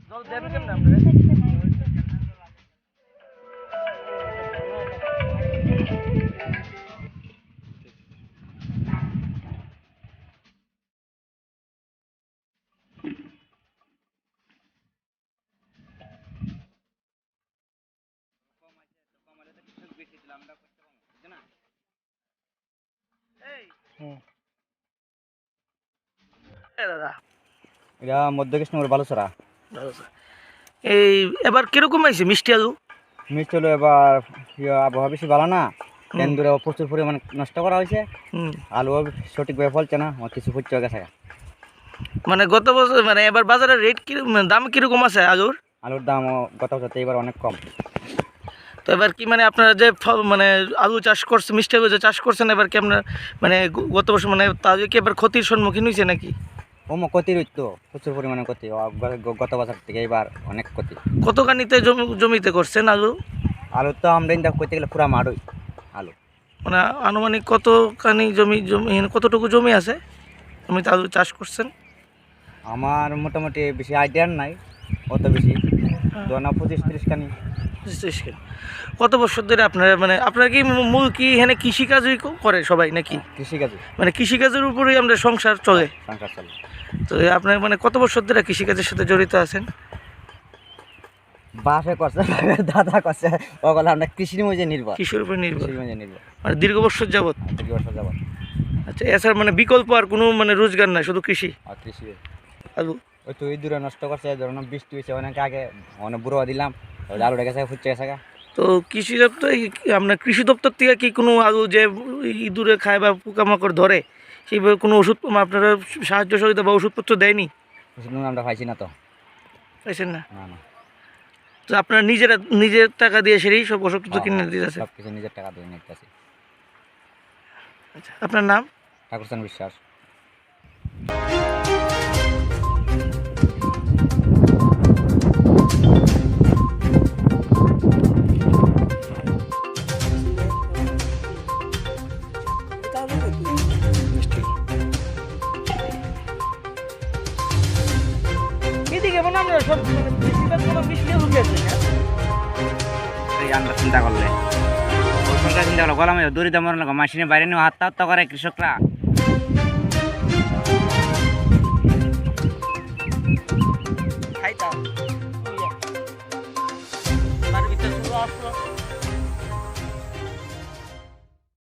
জল দেন কেমনে আপনি? দাদা এটা মধ্যকৃষ্ণপুর বালুচরা। এই এবার কিরকম হয়েছে মিষ্টি আলু? মিষ্টি হলো এবার আবহাওয়া বেশি ভালো না, কেন্দ্রে প্রচুর পরিমাণে নষ্ট করা হয়েছে। আলু সঠিকভাবে ফলছে না, আমার কিছু ফুটছে গেছে। মানে গত বছর মানে এবার বাজারের রেট কি দাম কিরকম আছে আলুর? আলুর দাম গত বছর এবার অনেক কম। তো এবার কি মানে আপনারা যে মানে আলু চাষ করছেন, মিষ্টি আলু যে চাষ করছেন, এবার কি আপনার মানে গত বছর মানে তাদের কি এবার ক্ষতির সম্মুখীন হয়েছে নাকি? ক্ষতি রইতো, প্রচুর পরিমাণে ক্ষতি। গত বছর থেকে এবার অনেক ক্ষতি। কতখানিতে জমিতে করছেন আলু? আলু তো আমরা ইনকাম করতে গেলে পুরা মাড়ই আলু। মানে আনুমানিক কতখানি জমি কতটুকু জমি আছে জমিতে আলু চাষ করছেন? আমার মোটামুটি বেশি আইডিয়ার নাই, অত বেশি 25-30 খানি। কত বছর ধরে আপনারা মানে আপনারা কি মূল কি এখানে কৃষিকাজই করে সবাই নাকি? কৃষিকাজ, মানে কৃষিকাজের উপরেই আমাদের সংসার চলে। সংসার চলে। তো আপনার মানে কত বছর ধরে কৃষিকাজের সাথে জড়িত আছেন? বাপে করছে, দাদা করছে, ওগুলো আমরা কৃষির মধ্যে নির্ভর। কৃষির উপর নির্ভর নির্ভর মানে দীর্ঘ বছর যাবত। যাবত। আচ্ছা, এছাড়া মানে বিকল্প আর কোনো মানে রোজগার নাই, শুধু কৃষি আর কৃষি আলু? ওই তো এই দূরে নষ্ট করছে, ধরুন বৃষ্টি হয়েছে অনেক আগে, অনেক বুড়ো দিলাম, আলুটা গেছে ফুটছে গেছে। তো কৃষি দপ্তর আপনার কৃষি দপ্তর থেকে কি কোনো আলু যে ইঁদুরে খায় বা পোকামাকড় ধরে সেইভাবে কোনো ওষুধ আপনারা সাহায্য সহযোগিতা বা ওষুধপত্র দেয়নি? আমরা পাইছি না তো। পাইছেন না? না না। তো আপনারা নিজের টাকা দিয়ে সেরেই সব ওষুধপত্র কিনে দিতেছে? সব কিছু নিজের টাকা দিয়ে নিতেছি। আচ্ছা, আপনার নাম? ঠাকুরচাঁদ বিশ্বাস। এদিকে মনে আমরা সব বেশিরভাগ কোনো মিষ্টি আলু খেয়েছি না। আমরা চিন্তা করলে চিন্তা করলো গলামে দড়ি দাম মেশিনে বাইরে নিয়ে আত্মহত্যা করে কৃষকরা। খাইতাম তার ভিতরে শুধু আসলো